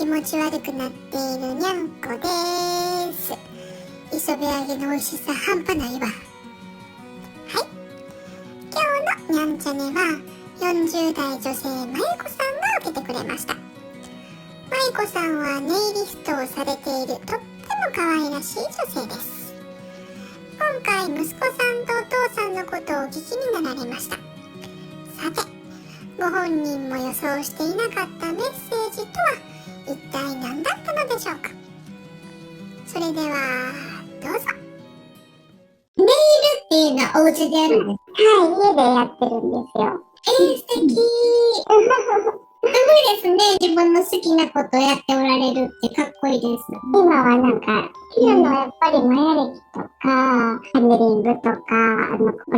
持ち悪くなっているにゃんこです。磯辺揚げの美味しさ半端ないわ。はい、今日のにゃんちゃねは40代女性まゆこさんが受けてくれました。まゆこさんはネイリストをされているとっても可愛らしい女性です。今回息子さんとお父さんのことをお聞きになられました。さて、ご本人も予想していなかったメッセージとは一体何だったのでしょうか。それではどうぞ。ネイルっていうのはお家でやるんですか？はい、家でやってるんですよ。素敵。すごいですね。自分の好きなことをやっておられるってかっこいいです。今はなんか、ピアノはやっぱりマヤ歴とか、ハンドリングとか、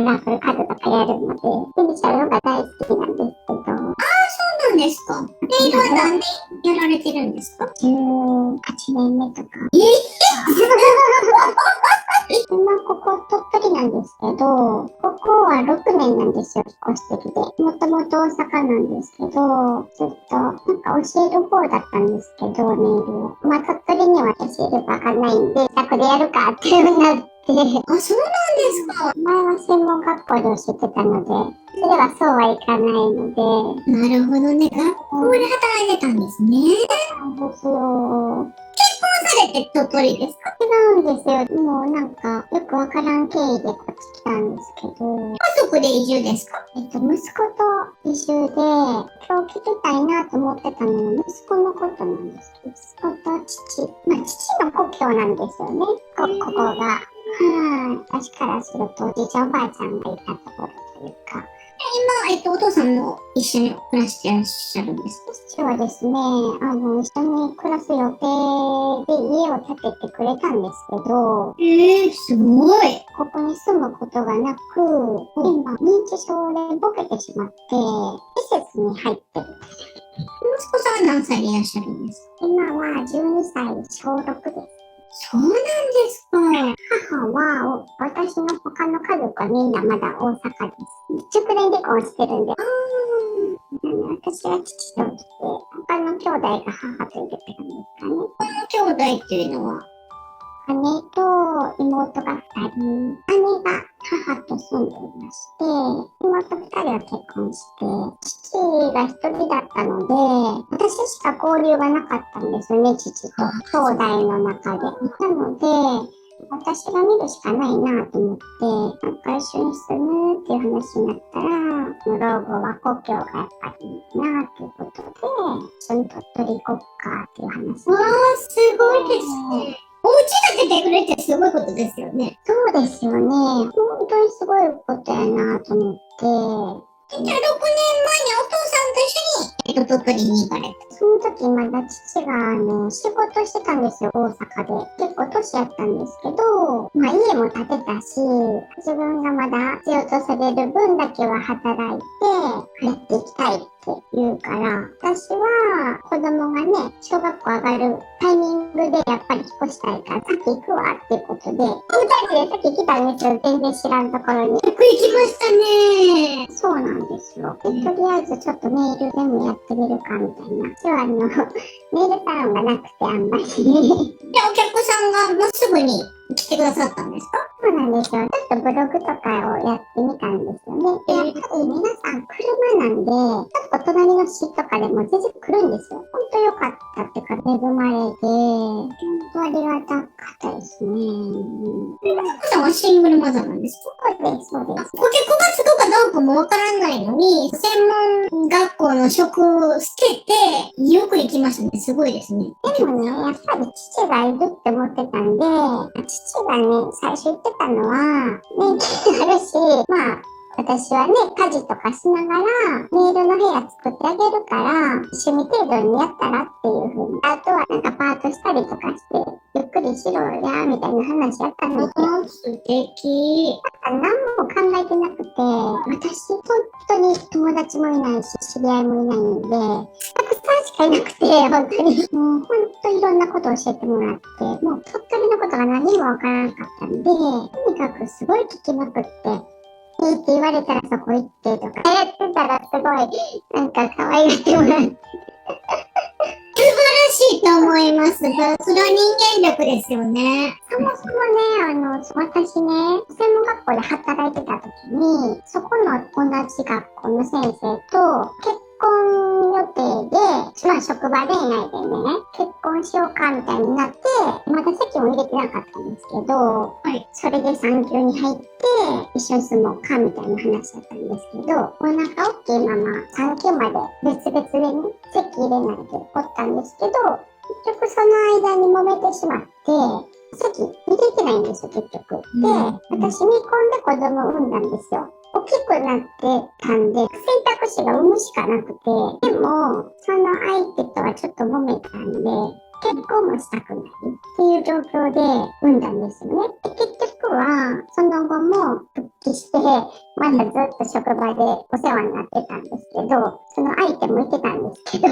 ラフルカードとかやるので、テニスやるのが大好きなんですけど。そうなんですか。ネイルは何でやられてるんですか18年目とか。今ここ鳥取なんですけど、ここは6年なんですよ、引っ越してきて。もともと大阪なんですけど、ずっとなんか教える方だったんですけど、ネイルを。まあ鳥取には教える場がないんで、自宅でやるかっていうなって。あ、そうなんですか。前は専門学校で教えてたので、それはそうはいかないので。なるほどね。学校で働いてたんですね。そうですよ。されて鳥取ですか？違うんですよ。もうなんか、よくわからん経緯でこっち来たんですけど。家族で移住ですか？息子と一緒で、今日聞きたいなと思ってたのは息子のことなんです。息子と父。父の故郷なんですよね。ここが。私からするとおじいちゃんおばあちゃんがいたところというか。今、お父さんも一緒に暮らしてらっしゃるんですか？父はですね、一緒に暮らす予定で家を建ててくれたんですけど、すごい。ここに住むことがなく、今、認知症でボケてしまって、施設に入ってる。息子さんは何歳でいらっしゃるんですか？今は12歳、小6です。そうなんですか。母は、私の他の家族はみんなまだ大阪です。熟年離婚してるんで、私は父と来て、他の兄弟が母といるって感じですかね。兄弟っていうのは？姉と妹が2人、姉が母と住んでいまして、妹2人は結婚して、父が1人だったので、私しか交流がなかったんですよね、父と、兄弟の中で。なので、私が見るしかないなと思って、なんか一緒に住むっていう話になったら、老後は故郷がやっぱりいいなということで、一緒に鳥取行こっかっていう話。わー、すごいですね。お家建ててくれてすごいことですよね。そうですよね。本当にすごいことやなと思って。じゃあ6年前にお父さんと一緒に、鳥取に行かれた。その時まだ父が仕事してたんですよ、大阪で。結構年やったんですけど、家も建てたし、自分がまだ必要とされる分だけは働いてやっていきたいって言うから、私は子供がね、小学校上がるタイミングでやっぱり引っ越したいから先行くわっていうことで、2人で先来たんですよ、全然知らんところに。よく行きましたね。そうなんですよ。で、とりあえずちょっとネイルでもやってみるかみたいな。私はネイルサロンがなくてあんまり。で、お客さんがもうすぐに来てくださったんですか？そうなんですよ。ちょっとブログとかをやってみたんですよね。で、やっぱり皆さん車なんで、ちょっと隣の市とかでも全然来るんですよ。ほんと良かったっていうか、恵まれて、ほんとありがたかったですね。お子さんはシングルマザーなんですか？そうです、そうです。顧客がつくかどうかもわからないのに、専門学校の職を捨てて、よく行きましたね。すごいですね。でもね、やっぱり父がいるって思ってたんで、父がね、最初言ってたのは、年金あるし、私はね、家事とかしながら、ネイルの部屋作ってあげるから、趣味程度にやったらっていうふうに。あとはなんかパートしたりとかして、ゆっくりしろや、みたいな話やったんですよ。素敵。何も考えてなくて、私、本当に友達もいないし、知り合いもいないんで、たくさんしかいなくて、本当に。もう本当いろんなことを教えてもらって、もう鳥取のことが何もわからなかったんで、とにかくすごい聞きまくって、いいって言われたらそこ行ってとか、やってたらすごい、なんか可愛がってもらって。素晴らしいと思います。それは人間力ですよね。そもそもね、私ね、専門学校で働いてた時に、そこの同じ学校の先生と結婚予定で、まあ職場恋愛でね、結婚しようかみたいになって、まだ籍も入れてなかったんですけど、それで産休に入って、一緒に住もうかみたいな話だったんですけど、お腹大きいまま産休まで別々でね、籍入れないでおったんですけど、結局その間に揉めてしまって、籍入れてないんですよ、結局。で、私未婚で子供を産んだんですよ。大きくなってたんで、選択肢が産むしかなくて、でも、その相手とはちょっと揉めたんで、結婚もしたくないっていう状況で産んだんですよね。で結局は、その後も復帰して、まだずっと職場でお世話になってたんですけど、その相手もいてたんですけど、す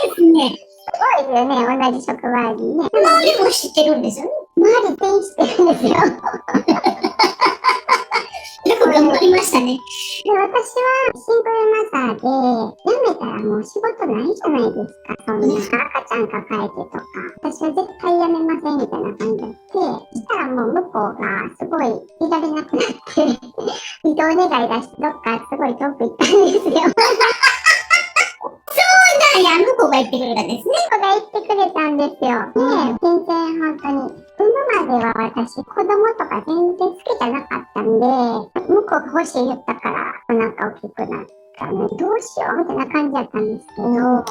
ですね。ごいですよね、同じ職場にね。周りも知ってるんですよね。周り全員知ってるんですよ。よく頑張りましたね。で、私はシングルマザーで、辞めたらもう仕事ないじゃないですか。そんな赤ちゃん抱えてとか。私は絶対辞めませんみたいな感じで。そしたらもう向こうがすごいいられなくなって、移動願い出してどっかすごい遠く行ったんですよ。いや、向こうが言ってくれたんですね。子が言ってくれたんですよ。で、全然本当に、産むまでは私、子供とか全然好きじゃなかったんで、向こうが欲しい言ったから、お腹大きくなったね。どうしようみたいな感じだったんですけど、産んで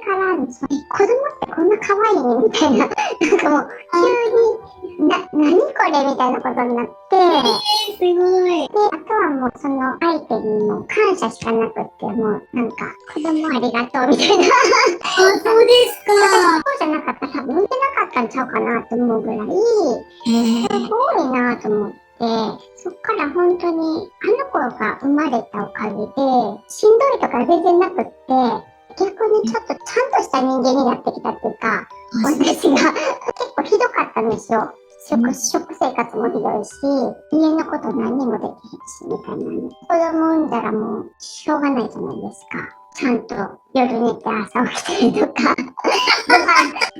から子供ってこんな可愛いみたいな、なんかもう、急に、何これみたいなことになって、すごい。で、あとはもうその相手にも感謝しかなくって、もうなんか、子供ありがとうみたいな。あ、そうですか。そうじゃなかったら多分産んでなかったんちゃうかなと思うぐらい、すごいなと思って、そっから本当にあの子が生まれたおかげで、しんどいとか全然なくって、逆にちょっとちゃんとした人間になってきたっていうか、私が結構ひどかったんですよ。食生活もひどいし、家のこと何にもできへんし、みたいなね。子供産んだらもうしょうがないじゃないですか。ちゃんと夜寝て朝起きたりとか、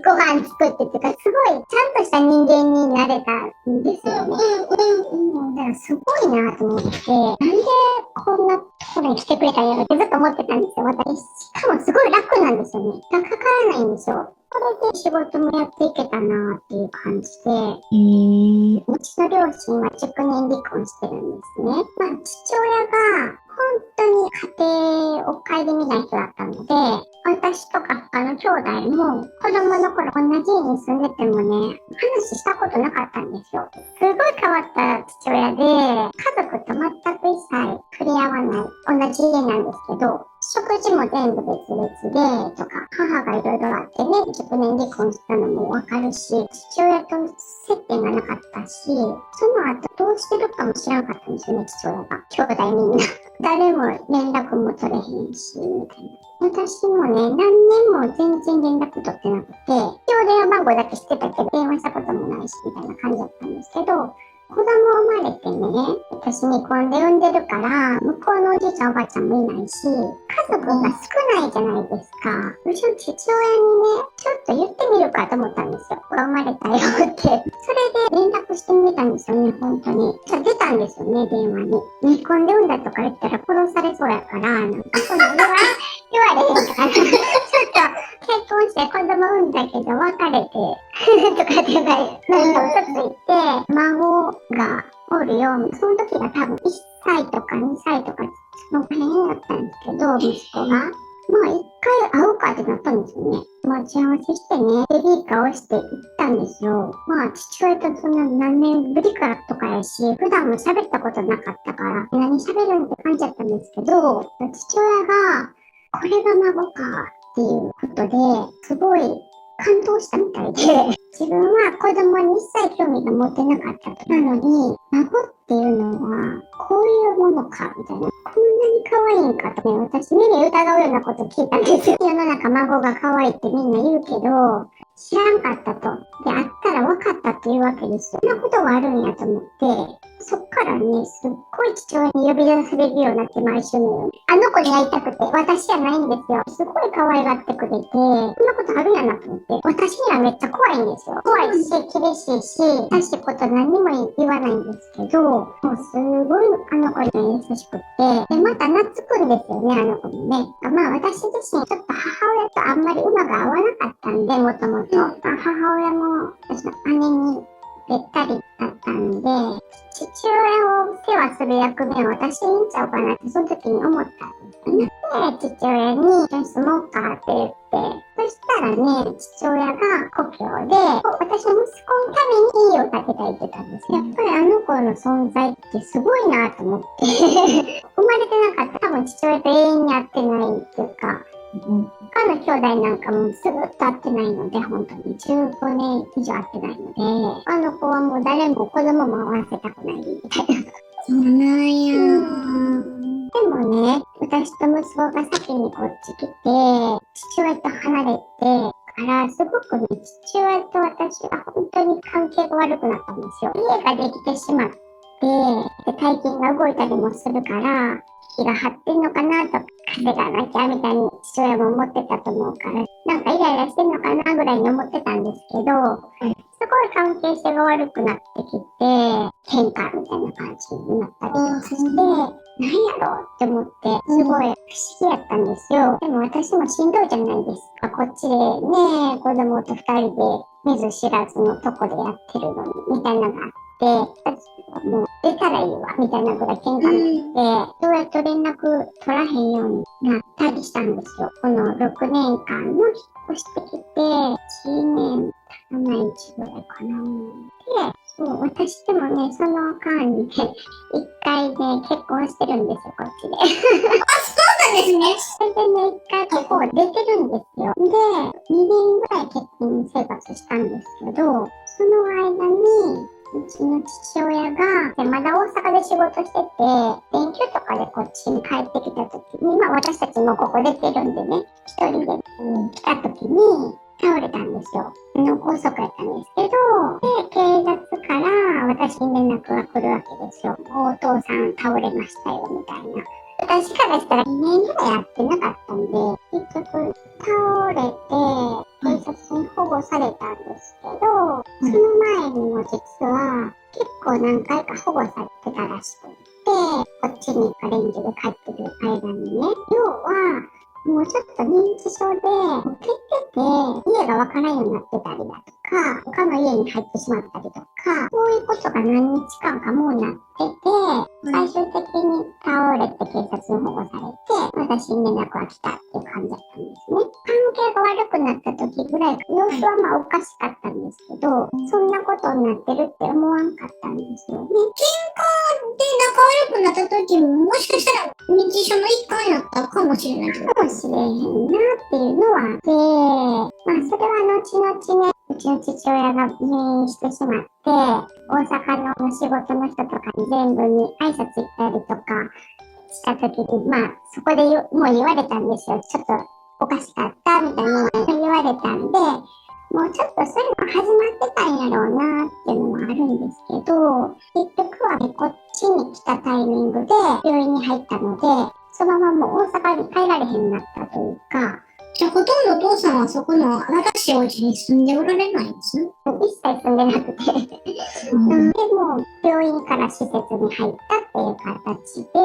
ご飯作ってとか、すごいちゃんとした人間になれたんですよね。だからすごいなと思って、なんでこんなところに来てくれたんやろってずっと思ってたんですよ、私。しかもすごい楽なんですよね。がかからないんですよ。これで仕事もやっていけたなっていう感じで、うちの両親は熟年離婚してるんですね。まあ、父親が本当に家庭を顧みない人だったので、私とか他の兄弟も子供の頃同じ家に住んでてもね、話したことなかったんですよ。すごい変わった父親で、家族と全く一切触れ合わない同じ家なんですけど、食事も全部別々で、とか、母がいろいろあってね、熟年離婚したのもわかるし、父親と接点がなかったし、その後どうしてるかも知らなかったんですよね、父親が。兄弟みんな。誰も連絡も取れへんし、みたいな。私もね、何年も全然連絡取ってなくて、一応電話番号だけ知ってたけど、電話したこともないし、みたいな感じだったんですけど、子供生まれてね、私未婚で産んでるから、向こうのおじいちゃんおばあちゃんもいないし、家族が少ないじゃないですか。うちの父親にね、ちょっと言ってみるかと思ったんですよ。生まれたよって。それで連絡してみたんですよね、本当に。出たんですよね、電話に。未婚で産んだとか言ったら殺されそうやから、なんかそんな言われへんから、ちょっと結婚して子供産んだけど別れて、とかってなんか嘘ついて、孫がおるよ。その時が多分1歳とか2歳とか、その辺だったんですけど、息子が。まあ一回会うかってなったんですよね。待ち合わせしてね、ベビーカーをして行ったんですよ。まあ父親とそんな何年ぶりかとかやし、普段も喋ったことなかったから、何喋るんって感じだったんですけど、父親が、これが孫かっていうことで、すごい感動したみたいで、自分は子供に一切興味が持てなかったと。なのに、孫っていうのは、こういうものか、みたいな。こんなに可愛いんかとね、私目に疑うようなこと聞いたんですよ。世の中孫が可愛いってみんな言うけど、知らんかったと。で、あったら分かったっていうわけですよ。そんなことがあるんやと思って、そっからね、すっごい父親に呼び出されるようになって、毎週のように。あの子に会いたくて、私じゃないんですよ。すごい可愛がってくれて、こんなことあるんやなと思って。私にはめっちゃ怖いんですよ。怖いし、厳しいし、優しいこと何にも言わないんですけど、もうすごいあの子に優しくて、で、また懐くんですよね、あの子にね。まあ私自身、ちょっと母親とあんまり馬が合わなかったんで、もともと。母親も私の姉にべったりだったんで、父親を世話する役目を私にいいんちゃうかなってその時に思ったんですよね。で、父親に一緒に住もうかって言って、そしたらね、父親が故郷で、私の息子のために家を建てたいって言ってたんです。やっぱりあの子の存在ってすごいなと思って、生まれてなかったら多分父親と永遠に会ってないっていうか、他の兄弟なんかもずっと会ってないので、本当に15年以上会ってないので、あの子はもう誰も子供も会わせたくないみたいな。そうなんや。でもね、私と息子が先にこっち来て、父親と離れてから、すごくね、父親と私は本当に関係が悪くなったんですよ。家ができてしまって、で大金が動いたりもするから、気が張ってんのかなとか、風がなきゃみたいに父親も思ってたと思うから、なんかイライラしてんのかなぐらいに思ってたんですけど、すごい関係性が悪くなってきて、喧嘩みたいな感じになったりとかして、なんやろうって思って、すごい不思議やったんですよ。でも私もしんどいじゃないですか。こっちでね、子供と二人で見ず知らずのとこでやってるのに、みたいなのがあって、私はもう出たらいいわ、みたいなぐらい喧嘩になって、そうやって連絡取らへんようになったりしたんですよ。この6年間の引っ越してきて、1年経たないうちぐらいかな。で、そう、私でもね、その間にね、一回ね、結婚してるんですよ、こっちで。そうなんですね。それでね、一回ここ出てるんですよ。で、2年ぐらい結婚生活したんですけど、その間に、うちの父親が、まだ大阪で仕事してて、連休とかでこっちに帰ってきた時に、まあ私たちもここ出てるんでね、一人で、来た時に、倒れたんですよ。脳梗塞やったんですけど、で、警察から私に連絡が来るわけですよ。お父さん倒れましたよ、みたいな。私からしたら2年ぐらいやってなかったんで、結局倒れて、警察に保護されたんですけど、その前にも実は結構何回か保護されてたらしくて、こっちにアレンジで帰ってる間にね、要は、もうちょっと認知症で、受けてて、家がわからんようになってたりだとか、他の家に入ってしまったりとか、そういうことが何日間かもうなってて、最終的に倒れて警察に保護されて、私に連絡が来たっていう感じだったんですね。関係が悪くなった時ぐらい、様子はまあおかしかったんですけど、そんなことになってるって思わんかったんですよね。で、仲悪くなった時も、もしかしたら認知症の一環やったかもしれないけど。かもしれへんなっていうのはあって、まあそれは後々ね、うちの父親が入院してしまって、大阪の仕事の人とかに全部に挨拶行ったりとかした時に、まあそこでもう言われたんですよ。ちょっとおかしかったみたいなの言われたんで、もうちょっとそういうの始まってたんやろうなっていうのもあるんですけど、結局はね、こっちに来たタイミングで病院に入ったので、そのままもう大阪に帰られへんようになったというか、じゃあ、ほとんどお父さんはそこの新しいお家に住んでおられないんですね。一切住んでなくて、でも病院から施設に入ったっていう形で、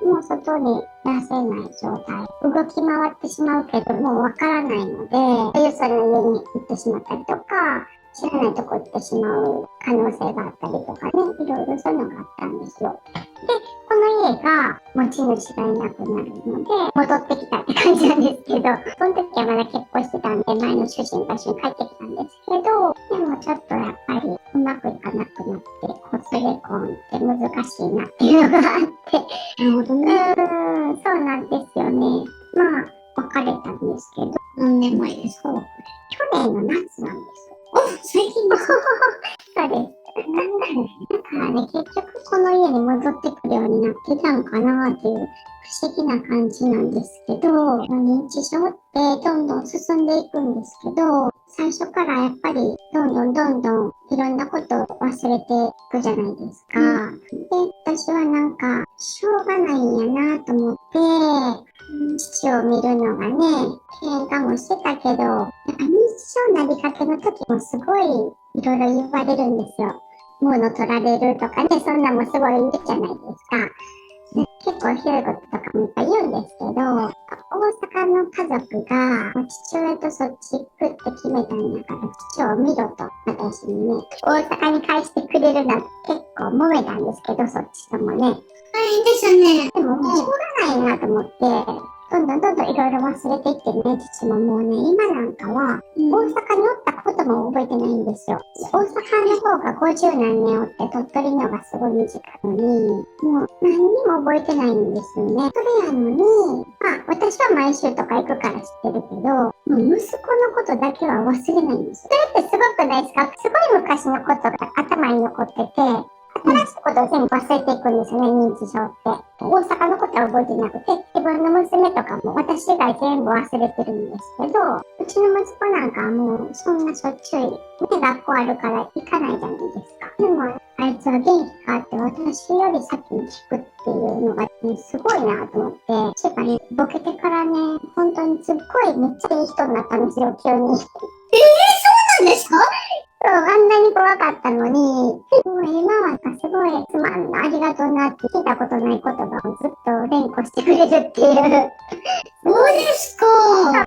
もう外に出せない状態。動き回ってしまうけど、もうわからないので、よその家に行ってしまったりとか、知らないとこ行ってしまう可能性があったりとかね、いろいろそういうのがあったんですよ。で、この家が持ち主がいなくなるので、戻ってきたって感じなんですけど、その時はまだ結婚してたんで、前の主人と一緒に帰ってきたんですけど、でもちょっとやっぱりうまくいかなくなって、子連れ婚って難しいなっていうのがあって、なるほどね。そうなんですよね。まあ、別れたんですけど、何年前ですか？去年の夏なんです。あ、最近ですか？そうです。なんかね、結局この家に戻ってくるようになってたのかなっていう不思議な感じなんですけど、認知症ってどんどん進んでいくんですけど、最初からやっぱりどんどんいろんなことを忘れていくじゃないですか。で、私はなんか、しょうがないんやなと思って、父を見るのがね、喧嘩もしてたけど、なんか認知症になりかけの時もすごいいろいろ言われるんですよ。物取られるとかね、そんなんもすごい言うじゃないですか。で結構ひどいこととかもいっぱい言うんですけど、大阪の家族が父親とそっち行くって決めたんだから、父を見ろと私にね、大阪に返してくれるなって結構揉めたんですけど、そっちともね。大変でしたね。でも、しょうがないなと思って、どんどんいろいろ忘れていってね、父ももうね、今なんかは、大阪におったことも覚えてないんですよ。大阪の方が50何年おって、鳥取のがすごい短いのに、もう何にも覚えてないんですよね。それやのに、まあ、私は毎週とか行くから知ってるけど、もう息子のことだけは忘れないんですよ。それってすごくないですか？すごい昔のことが頭に残ってて、新しいことを全部忘れていくんですよね、認知症って。大阪のことは覚えてなくて、自分の娘とかも私以外全部忘れてるんですけど、うちの息子なんかはもうそんなしょっちゅう、ね、学校あるから行かないじゃないですか。でも、あいつは元気かって私より先に聞くっていうのが、ね、すごいなと思って、しかね、ボケてからね、本当にすっごいめっちゃいい人になったんですよ、急に。そうなんですか？そう、あんなに怖かったのに、もう今はすごいつまんな、ありがとうなって聞いたことない言葉をずっと連呼してくれるっていう。そうですか。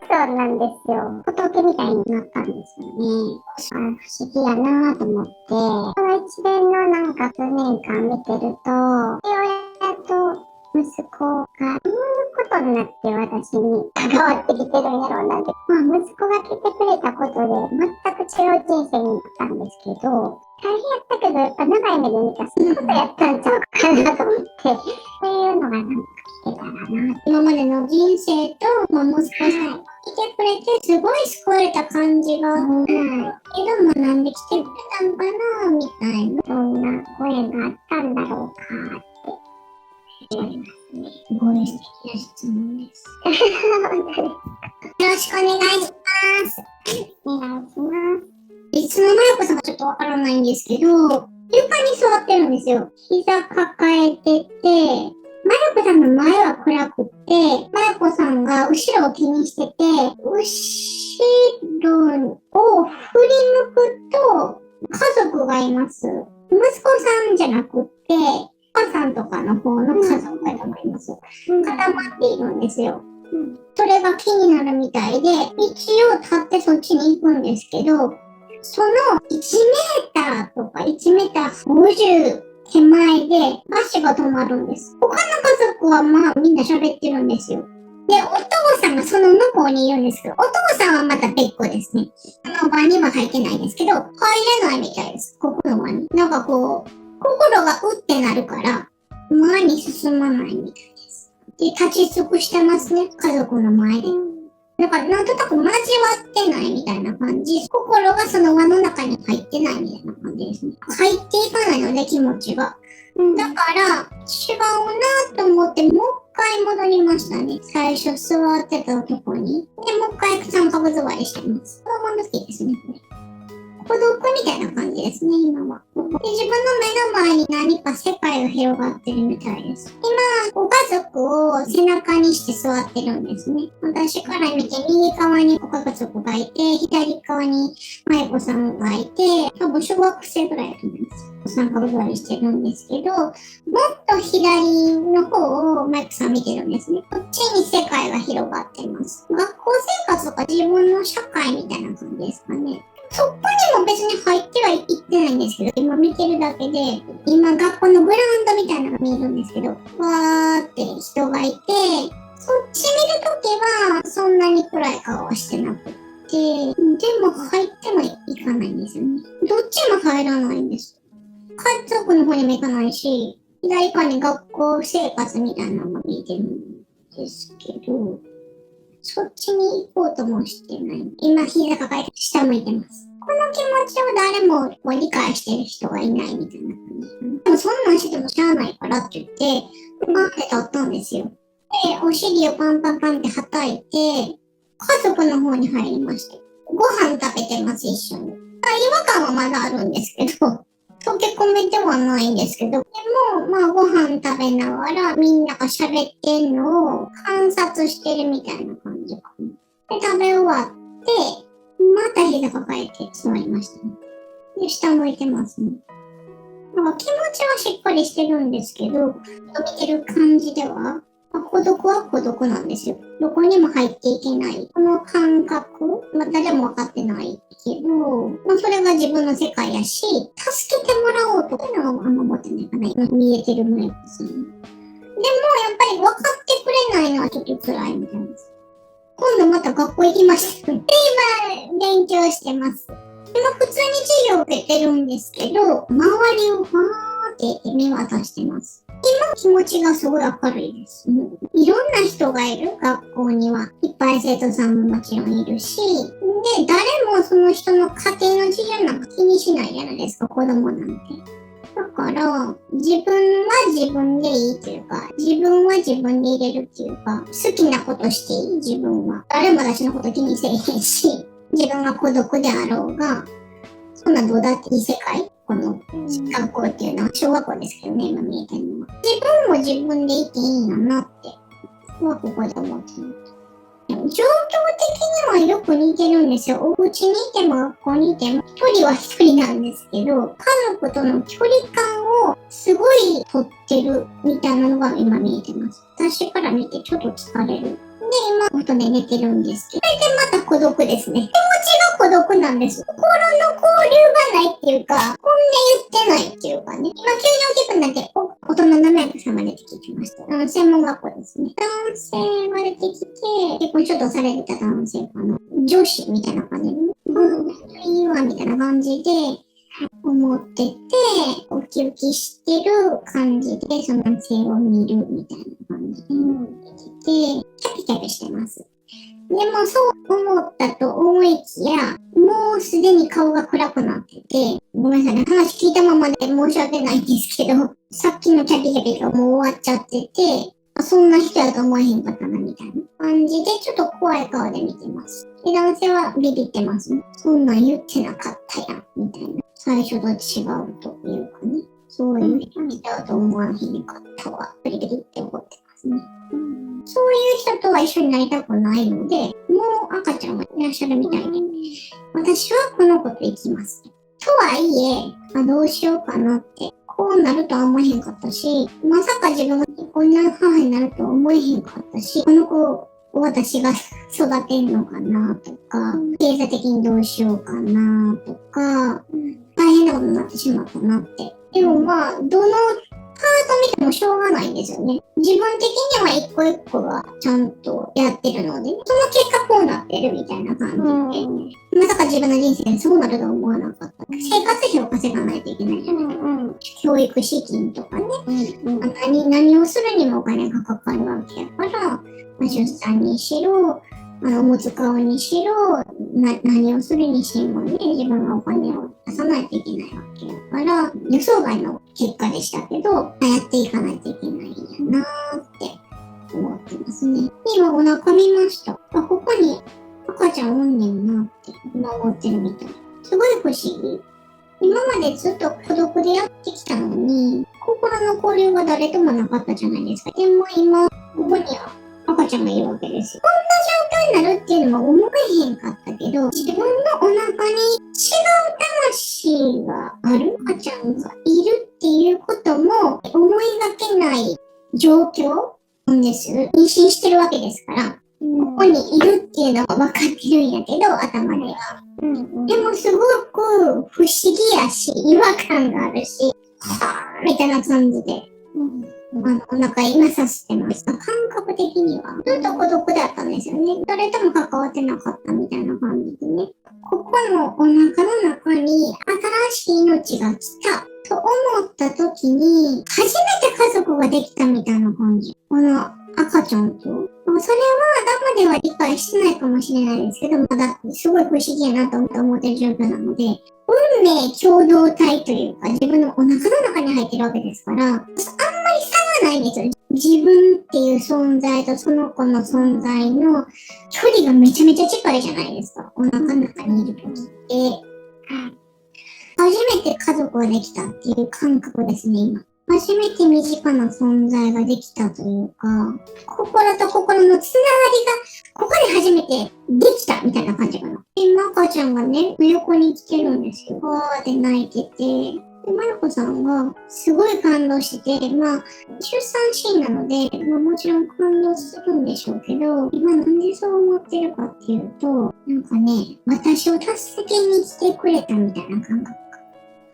そうなんですよ。仏みたいになったんですよね。不思議やなぁと思って、この一連のなんか数年間見てると、父親と息子がどういうことになって私に関わってきてるんやろうなって。まあ息子が来てくれたことで全く違う人生になったんですけど、大変やったけどやっぱ長い目で見たらそういうことやったんちゃうかなと思って、そういうのがなんか聞けたらな。今までの人生と、息子さんが来てくれて、すごい救われた感じが、けど学んできてくれたのかな、みたいな。どんな声があったんだろうかって思いますね。すごい素敵な質問です。本当によろしくお願いします。お願いします。いつのまやこさんかちょっとわからないんですけど、床に座ってるんですよ。膝抱えてて、まやこさんの前は暗くって、まやこさんが後ろを気にしてて、後ろを振り向くと家族がいます。息子さんじゃなくって、お母さんとかの方の家族がいます。固まっているんですよ。それが気になるみたいで、一応立ってそっちに行くんですけど、その1メーターとか1メーター50手前で足が止まるんです。他の家族はまあみんな喋ってるんですよ。で、お父さんがその向こうにいるんですけど、お父さんはまた別個ですね。その場には入ってないんですけど、入れないみたいです。ここの場に。なんかこう、心がうってなるから、前に進まないみたいです。で、立ち尽くしてますね。家族の前で。だからなんとなく交わってないみたいな感じ。心がその輪の中に入ってないみたいな感じですね。入っていかないので気持ちが。だから違うなと思ってもう一回戻りましたね。最初座ってたとこに。で、もう一回三角座りしてます。子供の時ですね。孤独みたいな感じですね、今は。で、自分の目の前に何か世界が広がってるみたいです。今、ご家族を背中にして座ってるんですね。私から見て、右側にご家族がいて、左側にマイコさんがいて、多分小学生ぐらいだと思います。三角座りしてるんですけど、もっと左の方をマイコさん見てるんですね。こっちに世界が広がってます。学校生活とか自分の社会みたいな感じですかね。そこにも別に入ってはいってないんですけど、今見てるだけで、今学校のグラウンドみたいなのが見えるんですけど、わーって人がいて、そっち見るときはそんなに暗い顔はしてなくて、でも入ってもいかないんですよね。どっちも入らないんです。家族の方にも行かないし、左側に学校生活みたいなのが見えてるんですけど、そっちに行こうともしてない。今、膝抱えて下向いてます。この気持ちを誰もこう理解してる人がいないみたいな感じ。でもそんなんしてもしゃあないからって言って、パンって立ったんですよ。で、お尻をパンパンパンって叩いて、家族の方に入りまして。ご飯食べてます、一緒に。違和感はまだあるんですけど、溶け込めてはないんですけど、でも、まあご飯食べながらみんなが喋ってんのを観察してるみたいな感じかな。で、食べ終わって、また膝抱えて座りましたね。で、下向いてますね。なんか気持ちはしっかりしてるんですけど、見てる感じでは、孤独は孤独なんですよ。どこにも入っていけない。この感覚、誰も分かってないけど、それが自分の世界やし、助けてもらおうというのはあんま思ってないかな。見えてるマイコさん。でも、やっぱり分かってくれないのはちょっと辛いみたいです。今度また学校行きました。で、今、勉強してます。でも普通に授業を受けてるんですけど、周りをファーって見渡してます。今気持ちがすごい明るいです。いろんな人がいる学校には。いっぱい生徒さんももちろんいるし、で、誰もその人の家庭の事情なんか気にしないじゃないですか、子供なんて。だから、自分は自分でいいっていうか、自分は自分で入れるっていうか、好きなことしていい、自分は。誰も私のこと気にせえへんし、自分が孤独であろうが、そんなんどうだっていい世界、この学校っていうのは小学校ですけどね、今見えてるのは。自分も自分でいていいんだなって、はここで思ってます。状況的にはよく似てるんですよ。お家にいても学校にいても、一人は一人なんですけど、家族との距離感をすごい取ってるみたいなのが今見えてます。私から見てちょっと疲れる。で、今、布団で寝てるんですけど、それでまた孤独ですね。気持ちが孤独なんです。心の交流がないっていうか、本音言ってないっていうかね。今、急に大きくなって、大人の7役さんが出てきました。専門学校ですね。男性が出てきて、結婚ちょっとされてた男性かな。女子みたいな感じで、いいわ、みたいな感じで、思ってて、ウキウキしてる感じで、その男性を見るみたいな感じで、でキャピキャピしてます。でもそう思ったと思いきや、もうすでに顔が暗くなってて、ごめんなさいね、話聞いたままで申し訳ないんですけど、さっきのキャピキャピがもう終わっちゃってて、そんな人やと思えへんかったな、みたいな感じで、ちょっと怖い顔で見てます。で、男性はビビってますね。そんなん言ってなかったやん、みたいな。最初と違うというかね。そういう人にだと思わへんかったわ。ビリビリって思ってますね。そういう人とは一緒になりたくないので、もう赤ちゃんがいらっしゃるみたいで、私はこの子と行きます。とはいえ、どうしようかなって、こうなるとは思えへんかったし、まさか自分がこんな母になるとは思えへんかったし、この子を私が育てんのかなとか、経済的にどうしようかなとか、大変なことになってしまったなって。でもまあ、どのパート見てもしょうがないんですよね。自分的には一個一個はちゃんとやってるので、その結果こうなってるみたいな感じで、まさか自分の人生でそうなるとは思わなかった。生活費を稼がないといけないじゃないですか。教育資金とかね、何をするにもお金がかかるわけやから、出産にしろ、おむつ買うにしろ、何をするにしろね、自分がお金を出さないといけないわけやから、予想外の結果でしたけど、やっていかないといけないんやなーって思ってますね。今お腹見ました。ここに赤ちゃんおんねんなって今思ってるみたい。すごい不思議。今までずっと孤独でやってきたのに、心の交流が誰ともなかったじゃないですか。でも今、ここには赤ちゃんがいるわけですよ。こんな状況になるっていうのも思えへんかったけど、自分のお腹に違う魂がある赤ちゃんがいるっていうことも思いがけない状況なんです。妊娠してるわけですから、ここにいるっていうのは分かってるんやけど、頭では。でもすごく不思議やし、違和感があるし、みたいな感じで。お腹今させてました。感覚的には。ずっと孤独だったんですよね。誰とも関わってなかったみたいな感じでね。ここのお腹の中に新しい命が来たと思った時に、初めて家族ができたみたいな感じ。この赤ちゃんと。もうそれは生では理解してないかもしれないですけど、まだすごい不思議やなと思ってる状況なので、運命共同体というか、自分のお腹の中に入ってるわけですから、あんまり差はないんですよ。自分っていう存在とその子の存在の距離がめちゃめちゃ近いじゃないですか。お腹の中にいる時って。初めて家族ができたっていう感覚ですね、今。初めて身近な存在ができたというか、心と心のつながりが、ここで初めてできたみたいな感じかな。で、赤ちゃんがね、横に来てるんですよ。わーって泣いてて、で、まゆこさんがすごい感動してて、出産シーンなので、もちろん感動するんでしょうけど、今なんでそう思ってるかっていうと、なんかね、私を助けに来てくれたみたいな感覚。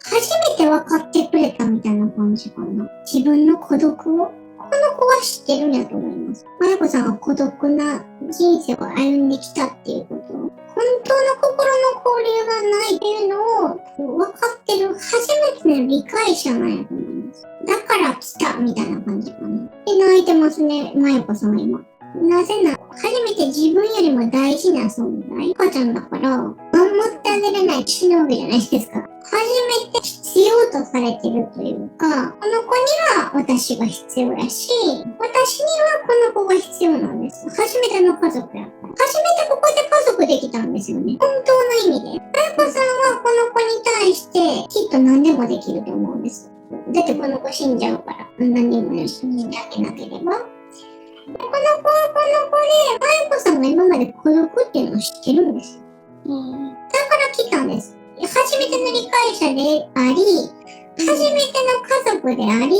初めて分かってくれたみたいな感じかな。自分の孤独を。この子は知ってるんやと思います。まゆこさんが孤独な人生を歩んできたっていうこと。本当の心の交流がないっていうのを分かってる初めての理解者なんやと思います。だから来たみたいな感じかな。で、泣いてますね、まゆこさんは今。なぜなら、初めて自分よりも大事な存在。赤ちゃんだから、守ってあげれない父の上じゃないですか。初めて必要とされてるというか、この子には私が必要だし、私にはこの子が必要なんです。初めての家族やから。初めてここで家族できたんですよね。本当の意味で。あやこさんはこの子に対してきっと何でもできると思うんです。だってこの子死んじゃうから。何もしてあげなければ。この子はこの子で、まゆこさんが今まで孤独っていうのを知ってるんです。だから来たんです。初めての理解者であり、初めての家族であり、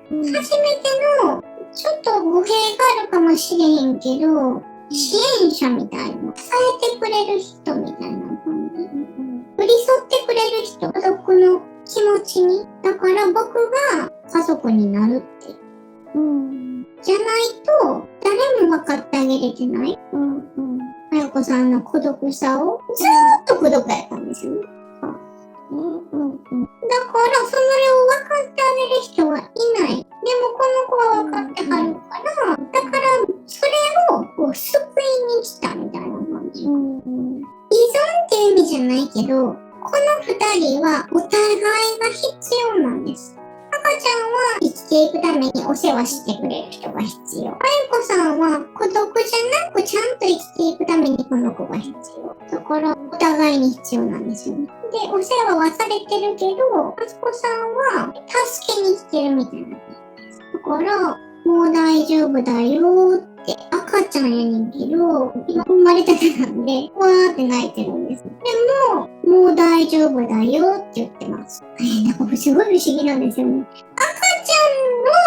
初めての、ちょっと語弊があるかもしれへんけど、支援者みたいな、支えてくれる人みたいな感じ。寄り添ってくれる人、孤独の気持ちに。だから僕が家族になるって。じゃないと、誰も分かってあげれてない。まゆこさんの孤独さを、ずーっと孤独やったんですよね。だから、それを分かってあげる人はいない。でも、この子は分かってはるから、だから、それをこう救いに来たみたいな感じ。依存っていう意味じゃないけど、この二人はお互いが必要なんです。赤ちゃんは生きていくためにお世話してくれる人が必要。まゆこさんは孤独じゃなくちゃんと生きていくためにこの子が必要。だからお互いに必要なんですよね。で、お世話はされてるけど、あつこさんは助けに来てるみたいな感じです。だから、もう大丈夫だよって赤ちゃんやねんけど、今生まれたてなんで、わーって泣いてるんです。でも、もう大丈夫だよって言ってます。なんかすごい不思議なんですよね。赤ち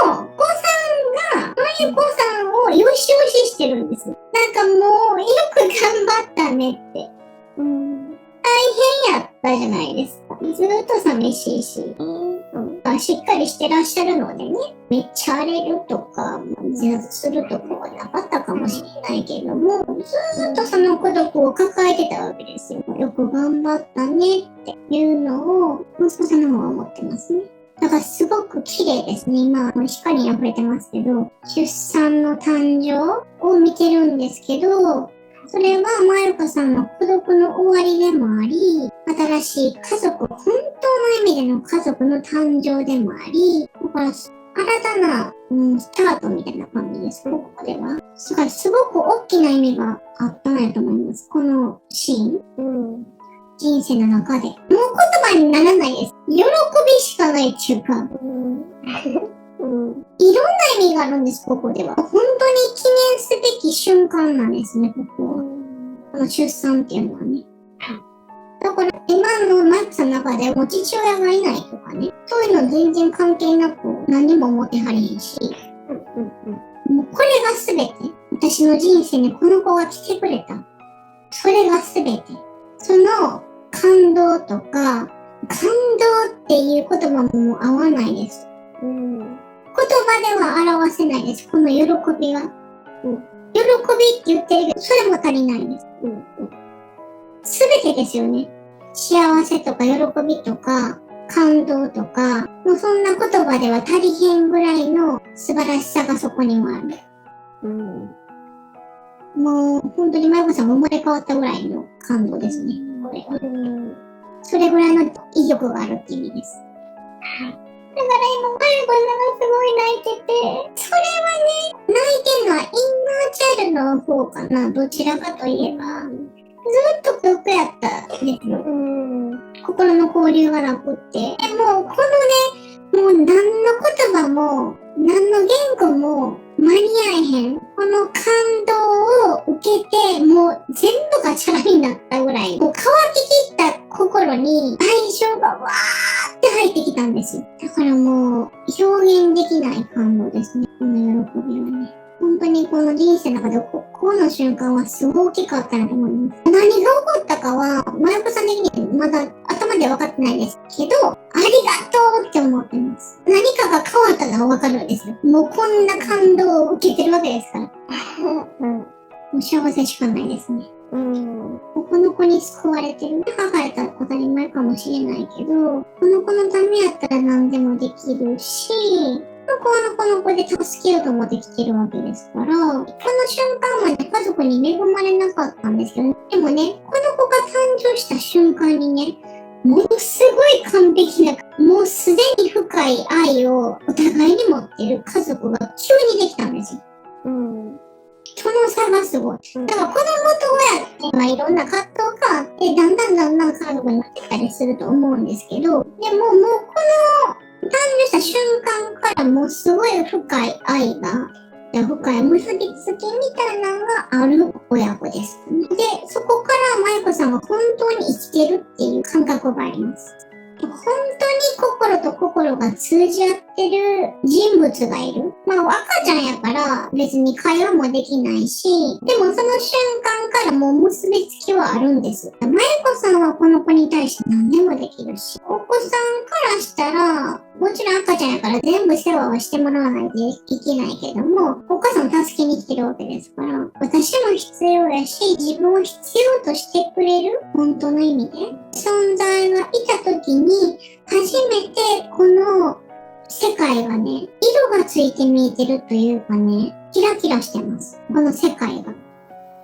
ゃんの子さんが、まゆこさんをよしよししてるんです。なんかもう、よく頑張ったねって。大変やったじゃないですか。ずーっと寂しいし。しっかりしてらっしゃるのでね、めっちゃ荒れるとか、自殺するとかはなかったかもしれないけれども、ずーっとその孤独を抱えてたわけですよ。よく頑張ったねっていうのを、息子さんの方は思ってますね。だからすごく綺麗ですね。今、光に溢れてますけど、出産の誕生を見てるんですけど、それはまゆこさんの孤独の終わりでもあり、新しい家族、本当の意味での家族の誕生でもあり、だから新たな、スタートみたいな感じです、ここでは。だからすごく大きな意味があったんやと思います、このシーン。人生の中で。もう言葉にならないです。喜びしかないっていうか。いろんな意味があるんです、ここでは。本当に記念すべき瞬間なんですね、ここは。この出産っていうのはね。だから今のマックさんの中でも父親がいないとかね、そういうの全然関係なく何も思ってはれへんし、もうこれが全て、私の人生にこの子が来てくれた。それが全て。その感動とか、感動っていう言葉ももう合わないです。言葉では表せないです。この喜びは。喜びって言ってるけど、それも足りないです。すべてですよね。幸せとか喜びとか、感動とか、もうそんな言葉では足りへんぐらいの素晴らしさがそこにもある。もう本当にまゆこさんが生まれ変わったぐらいの感動ですね。これは。それぐらいの威力があるっていう意味です。はい。だから今、まゆこさんがすごい泣いてて、それはね、泣いてるのはインナーチャイルドの方かな。どちらかといえば、ずっと孤独やったんですよ。心の交流がなくって。でも、このね、もう何の言葉も、何の言語も間に合えへん。この感動を受けて、もう全部がチャラになったぐらい、もう乾ききった心に愛情がわーって入ってきたんですよ。だからもう、表現できない感動ですね。この喜びはね。本当にこの人生の中でこの瞬間はすごい大きかったなと思います。何が起こったかは、まゆこさん的にまだ頭では分かってないですけど、ありがとうって思ってます。何かが変わったのは分かるんですよ。もうこんな感動を受けてるわけですから。もう幸せしかないですね。この子に救われてる。書かれたら当たり前かもしれないけど、この子のためやったら何でもできるし、この子で助けようと思ってきてるわけですから、この瞬間はね、家族に恵まれなかったんですけど、でもね、この子が誕生した瞬間にね、ものすごい完璧な、もうすでに深い愛をお互いに持ってる家族が急にできたんですよ。その差がすごい。だから子供と親って、いろんな葛藤があって、だんだん家族になってきたりすると思うんですけど、でももうこの誕生した瞬間からもうすごい深い愛が、深い結びつきみたいなのがある親子です。で、そこからまゆこさんは本当に生きてるっていう感覚があります。本当に心と心が通じ合ってる人物がいる。赤ちゃんやから別に会話もできないし、でもその瞬間からもう結びつきはあるんです。まゆこさんはこの子に対して何でもできるし、お子さんからしたら、もちろん赤ちゃんやから全部世話をしてもらわないといけないけども、お母さんを助けに来てるわけですから、私も必要やし、自分を必要としてくれる、本当の意味で、存在がいた時に、初めてこの世界がね、色がついて見えてるというかね、キラキラしてます。この世界が。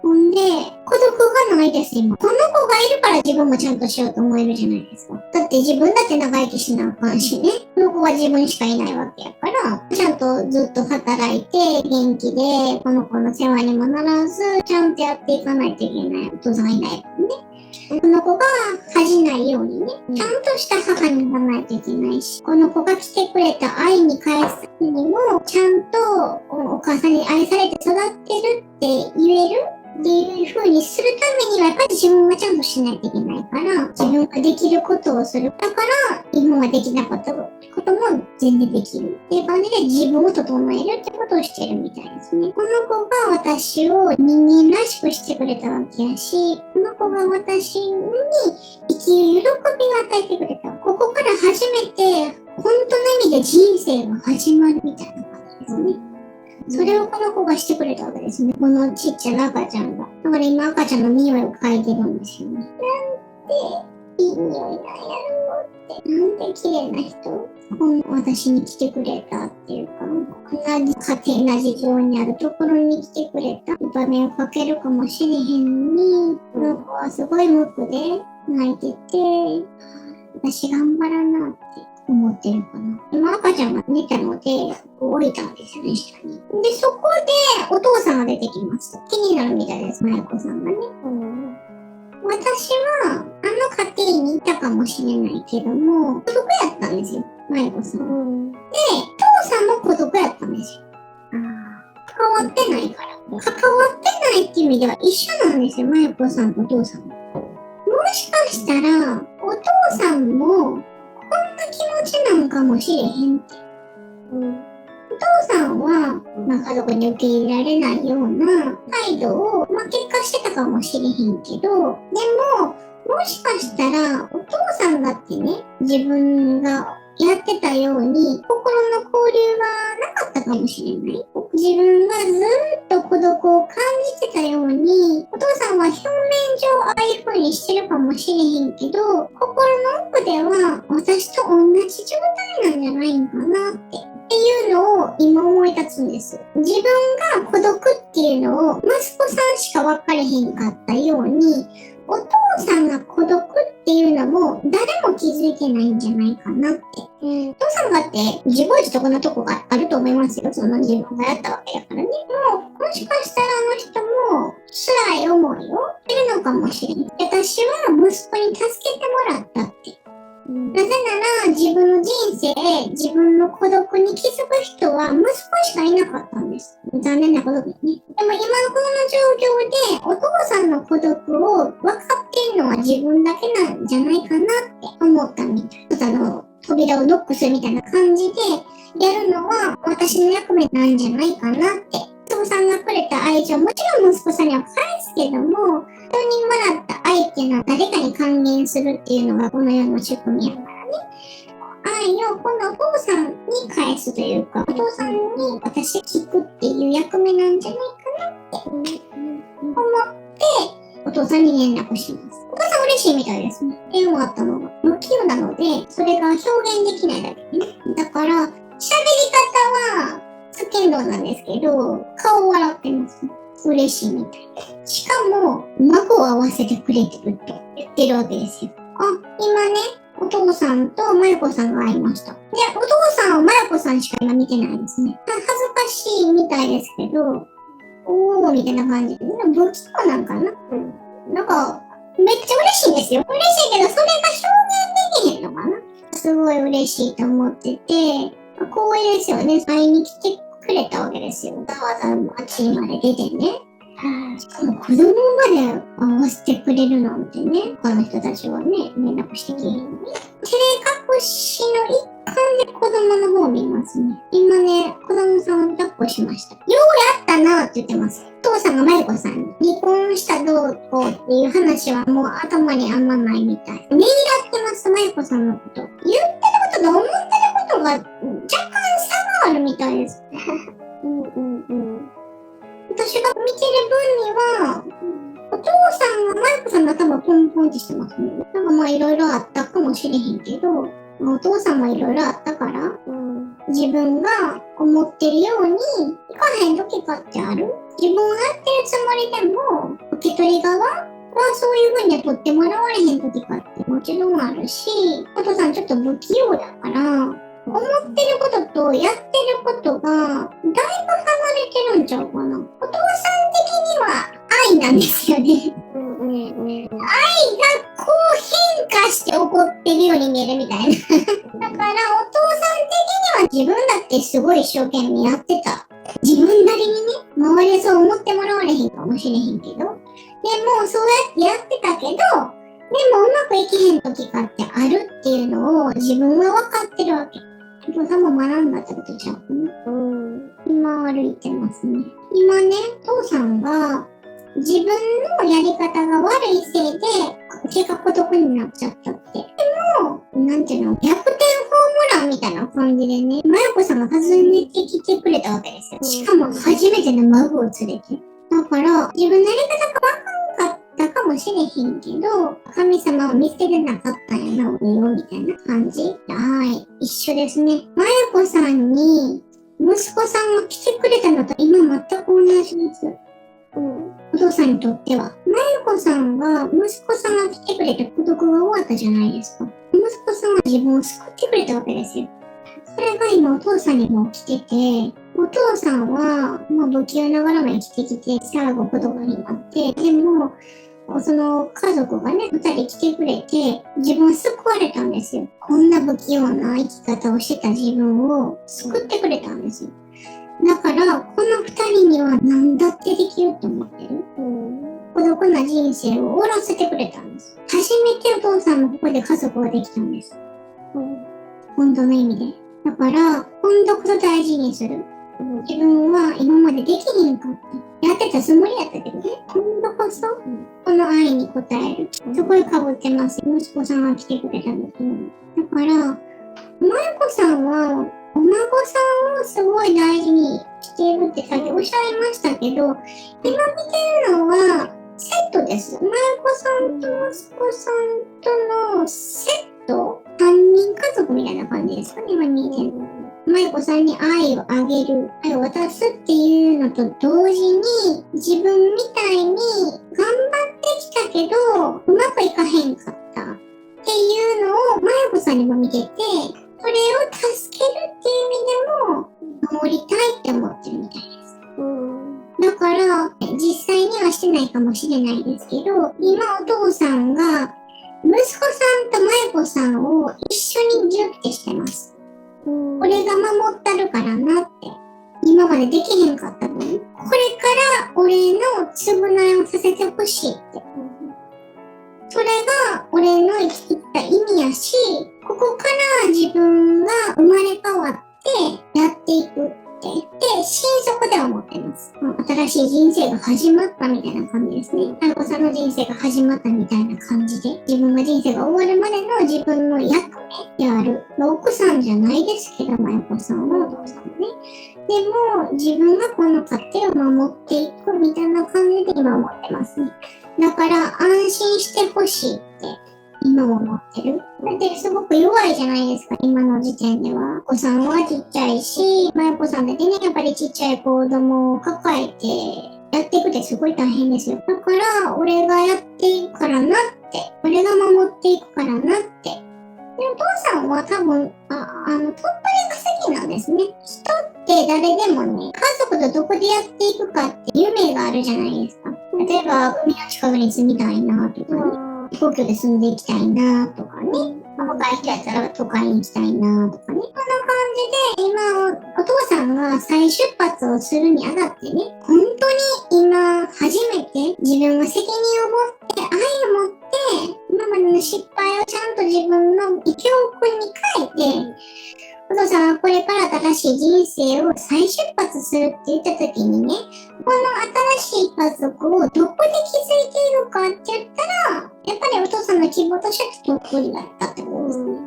ほんで、孤独がないです、今。この子がいるから自分もちゃんとしようと思えるじゃないですか。だって自分だって長生きしなあかんしね。この子は自分しかいないわけやから、ちゃんとずっと働いて、元気で、この子の世話にもならず、ちゃんとやっていかないといけない。お父さんがいないからね。この子が恥じないようにね、ちゃんとした母にならないといけないし、この子が来てくれた愛に返すためにも、ちゃんとお母さんに愛されて育ってるって言えるっていう風にするためには、やっぱり自分がちゃんとしないといけないから、自分ができることをする。だから、今はできなかったことも全然できる。っていう感じで自分を整えるってことをしてるみたいですね。この子が私を人間らしくしてくれたわけやし、この子が私に生きる喜びを与えてくれた。ここから初めて、本当の意味で人生が始まるみたいな感じですね。それをこの子がしてくれたわけですね。このちっちゃな赤ちゃんが。だから今赤ちゃんの匂いを嗅いでるんですよね。なんていい匂いなんやろうって。なんて綺麗な人。この私に来てくれたっていうか、同じ家庭な事情にあるところに来てくれた。場面をかけるかもしれへんのに、この子はすごい無垢で泣いてて、私頑張らなって思ってるかな。今赤ちゃんが寝たので、降りたんですよね、下に。で、そこでお父さんが出てきます。気になるみたいです、まやこさんがね。私は、あの家庭にいたかもしれないけども、孤独やったんですよ、まやこさん。で、父さんも孤独やったんですよ。関わってないから。関わってないっていう意味では一緒なんですよ、まやこさんとお父さんも。もしかしたら、お父さんも、こんな気持ちなんかもしれへんって。お父さんは、家族に受け入れられないような態度を、結果してたかもしれへんけど、でも、もしかしたら、お父さんだってね、自分がやってたように、心の交流がなかったかもしれない。自分がずっと孤独を感じてたように、お父さんは表面上ああいう風にしてるかもしれへんけど、心の奥では私と同じ状態なんじゃないのかなってっていうのを今思い立つんです。自分が孤独っていうのを息子さんしか分かれへんかったように、お父さんが孤独っていうのも誰も気づいてないんじゃないかなって。お父さんだって自業自得なとこがあると思いますよ。その自分がやったわけだからね。もしかしたらあの人も辛い思いをしてるのかもしれない。私は息子に助けてもらったって。なぜなら自分の人生、自分の孤独に気づく人は息子しかいなかったんです。残念なことでね。でも今のこの状況でお父さんの孤独を分かってんのは自分だけなんじゃないかなって思ったみたい。扉をノックするみたいな感じでやるのは私の役目なんじゃないかなって。お父さんがくれた愛情、もちろん息子さんには返すけども、人にもらった愛っていうのは誰かに還元するっていうのがこの世の仕組みやからね。愛をこのお父さんに返すというか、お父さんに私聞くっていう役目なんじゃないかなって思って、お父さんに連絡します。お父さん嬉しいみたいですね。電話あったのが不器用なので、それが表現できないだけね。だから、喋り方はつけんどなんですけど、顔笑ってますね。嬉しいみたいで。しかも、孫を合わせてくれてると言ってるわけですよ。今ね、お父さんとまゆこさんが会いました。で、お父さんはまゆこさんしか今見てないですね。恥ずかしいみたいですけど、おーみたいな感じで、不器用なんかな、なんか、めっちゃ嬉しいんですよ。嬉しいけど、それが表現できへんのかな。すごい嬉しいと思ってて、光栄ですよね。会いに来てくれたわけですよ。わざわざ街まで出てね。しかも子供まで合わせてくれるなんてね。他の人たちはね、連絡してきへんのに。照れ隠しの一環で子供の方を見ますね。今ね、子供さんを抱っこしました。ようやったなって言ってます。お父さんがまゆこさんに離婚したどうこうっていう話はもう頭にあんまないみたい。ねぎらってます、まゆこさんのこと。言ってることと思ってることが若干差があるみたいです。私が見てる分には、お父さんがまゆこさんの頭ポンポンってしてますね。なんかまあいろいろあったかもしれへんけど、お父さんもいろいろあったから、自分が思ってるようにいかへん時かってある。自分がやってるつもりでも、受け取り側はそういう風に取ってもらわれへん時かってもちろんあるし、お父さんちょっと不器用だから、思ってることとやってることがだいぶ離れてるんちゃうかな。お父さん的には愛なんですよね。愛がこう変化して起こってるように見えるみたいな。だからお父さん的には自分だってすごい一生懸命やってた。自分なりにね、周りでそう思ってもらわれへんかもしれへんけど。でもそうやってやってたけど、でもうまくいけへん時かってあるっていうのを自分は分かってるわけ。お父さんも学んだってことちゃうかな。今歩いてますね。今ね、お父さんが自分のやり方が悪いせいで結果孤独になっちゃったって。でも、なんていうの、逆転ホームランみたいな感じでね、まゆこさんが訪ねてきてくれたわけですよ。しかも初めての孫を連れて。だから、自分のやり方が分かんかったかもしれへんけど、神様を見つけれなかったんやな、俺よ、みたいな感じ。はい。一緒ですね。まゆこさんに、息子さんが来てくれたのと今全く同じです。お父さんにとっては。まゆこさんが、息子さんが来てくれて孤独が終わったじゃないですか。息子さんは自分を救ってくれたわけですよ。それが今お父さんにも来てて、お父さんは、不器用ながらも生きてきて、最後孤独になって、でも、その家族がね、二人来てくれて、自分は救われたんですよ。こんな不器用な生き方をしてた自分を救ってくれたんですよ。だから、この二人には何だってできると思ってる。孤独な人生を終わらせてくれたんです。初めてお父さんのここで家族ができたんです。本当の意味で。だから、今度こそ大事にする。自分は今までできひんかった。やってたつもりやったけどね。今度こそ、この愛に応える。すごい被ってます。息子さんが来てくれたんだけど。だから、まゆこさんは、お孫さんをすごい大事にしているってさっきおっしゃいましたけど、今見てるのはセットです。まゆこさんと息子さんとのセット、3人家族みたいな感じですかね、今見てるの。まゆこさんに愛をあげる、愛を渡すっていうのと同時に、自分みたいに頑張ってきたけど、うまくいかへんかったっていうのをまゆこさんにも見てて、それを助けるっていう意味でも、守りたいって思ってるみたいです。だから、実際にはしてないかもしれないですけど、今お父さんが、息子さんとまゆこさんを一緒にギュッてしてます。俺が守ったるからなって。今までできへんかった分、これから俺の償いをさせてほしいって。それが俺の生きてきた意味やし、ここから自分が生まれ変わってやっていくって。で、心底では思ってます。新しい人生が始まったみたいな感じですね。まゆこさんの人生が始まったみたいな感じで、自分が人生が終わるまでの自分の役目である。奥さんじゃないですけど、まゆこさんはお父さんね。でも、自分がこの家庭を守っていくみたいな感じで今思ってますね。だから安心してほしいって今思ってる。だってすごく弱いじゃないですか、今の時点では。お子さんはちっちゃいし、まゆこさんだけね、やっぱりちっちゃい子供を抱えてやっていくってすごい大変ですよ。だから、俺がやっていくからなって、俺が守っていくからなって。で、お父さんは多分、トップで稼ぎなんですね。人って誰でもね、家族とどこでやっていくかって夢があるじゃないですか。例えば、海の近くに住みたいなとかね、東京で住んでいきたいなとかね、若い人やったら都会に行きたいなとかね、こんな感じで、今、お父さんが再出発をするにあたってね、本当に今、初めて自分が責任を持って、愛を持って、今までの失敗をちゃんと自分の教訓に変えて、お父さんはこれから新しい人生を再出発するって言った時にね、この新しい家族をどこで築いているかって言ったら、やっぱりお父さんの希望としては遠くだったってことですね。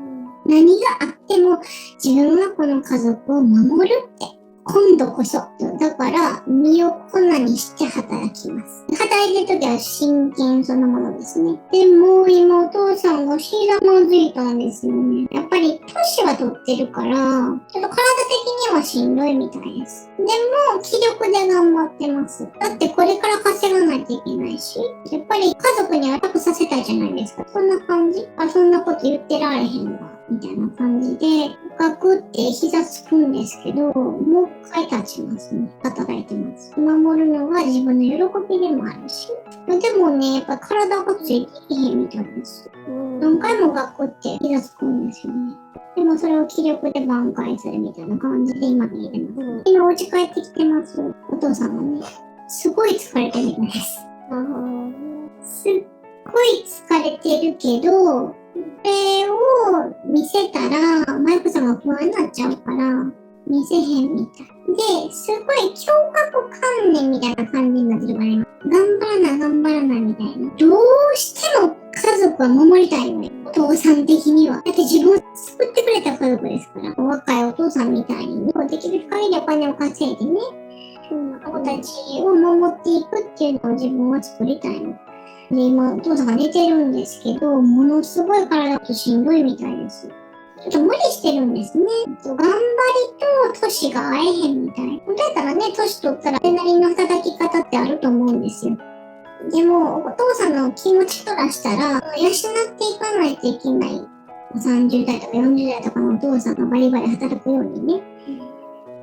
何があっても自分はこの家族を守るって。今度こそ。だから、身を粉にして働きます。働いてるときは真剣そのものですね。でも、今お父さんがひざまずいたんですよね。やっぱり、年は取ってるから、ちょっと体的にはしんどいみたいです。でも、気力で頑張ってます。だってこれから稼がないといけないし、やっぱり家族には楽させたいじゃないですか。そんな感じ。そんなこと言ってられへんわ。みたいな感じで、ガクって膝つくんですけど、もう一回立ちますね。働いてます。守るのが自分の喜びでもあるし。でもね、やっぱ体がついていけへんみたいです。何回もガクって膝つくんですよね。でもそれを気力で挽回するみたいな感じで今見えてます。今お家帰ってきてます。お父さんはね、すごい疲れてるみたいです。すっごい疲れてるけど、これを見せたら、マイクさんが不安になっちゃうから、見せへんみたい。で、すごい強迫観念みたいな感じになってるから今。頑張らない、頑張らないみたいな。どうしても家族は守りたいのよ。お父さん的には。だって自分を作ってくれた家族ですから。若いお父さんみたいにね、できる限りお金を稼いでね、子たちを守っていくっていうのを自分は作りたいの。で、今、お父さんが寝てるんですけど、ものすごい体としんどいみたいです。ちょっと無理してるんですね。頑張りと年が合えへんみたい。だったらね、年取ったら、それなりの働き方ってあると思うんですよ。でも、お父さんの気持ちからしたら、養っていかないといけない。30代とか40代とかのお父さんがバリバリ働くようにね。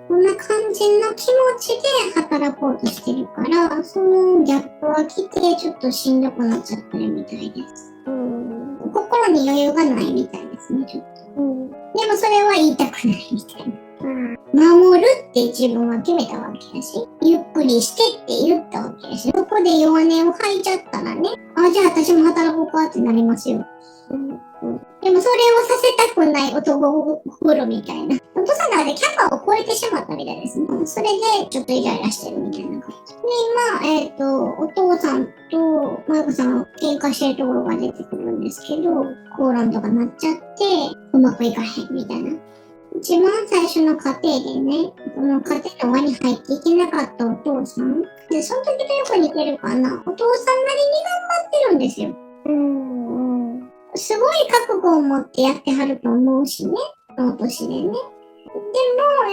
こんな感じの気持ちで働こうとしてるから、そのギャップが来て、ちょっとしんどくなっちゃってるみたいです。心に余裕がないみたいですね、ちょっと。でもそれは言いたくないみたいな。守るって自分は決めたわけだし、ゆっくりしてって言ったわけだし、そこで弱音を吐いちゃったらね、じゃあ私も働こうかってなりますよ。でもそれをさせたくない男心みたいな。お父さんの中でキャパを超えてしまったみたいですね。それでちょっとイライラしてるみたいな感じ。で、今、お父さんとマイコさんが喧嘩してるところが出てくるんですけど、口論とかなっちゃって、うまくいかへんみたいな。一番最初の家庭でね、この家庭の輪に入っていけなかったお父さん。で、その時とよく似てるかな。お父さんなりに頑張ってるんですよ。すごい覚悟を持ってやってはると思うしね。この年でね。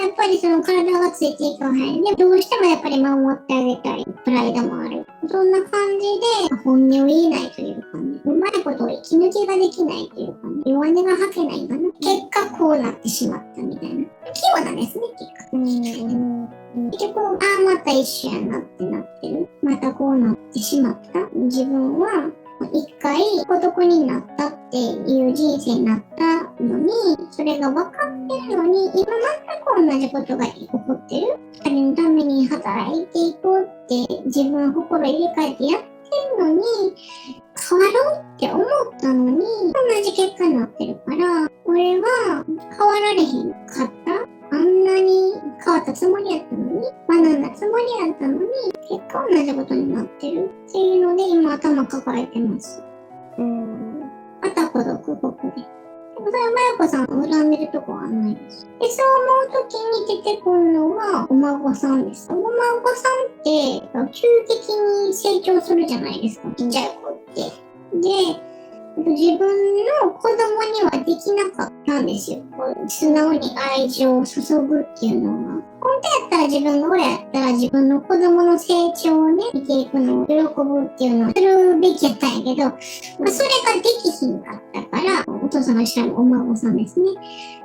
やっぱりその体がついていかない。で、どうしてもやっぱり守ってあげたい。プライドもある。そんな感じで、本音を言えないというかね、うまいことを息抜きができないというかね、弱音が吐けないかな。結果こうなってしまったみたいな。器用なんですね、結局、また一緒やなってなってる。またこうなってしまった。自分は、一回孤独になったっていう人生になったのに、それが分かってるのに、今全く同じことが起こってる。二人のために働いていこうって自分心入れ替えてやってるのに、変わろうって思ったのに、同じ結果になってるから、俺は変わられへんかった。あんなに変わったつもりやったのに、学んだつもりやったのに、結果同じことになってるっていうので、今頭抱えてます。また孤独ここで。でもそれはまやこさんを恨んでるとこはないです。で、そう思うときに出てくるのがお孫さんです。お孫さんって急激に成長するじゃないですか、ちっちゃい子って。で、自分の子供にはできなかったんですよ。素直に愛情を注ぐっていうのが。本当やったら自分が親やったら自分の子供の成長をね、見ていくのを喜ぶっていうのをするべきやったんやけど、それができひんかったから、お父さんが知らんお孫さんですね。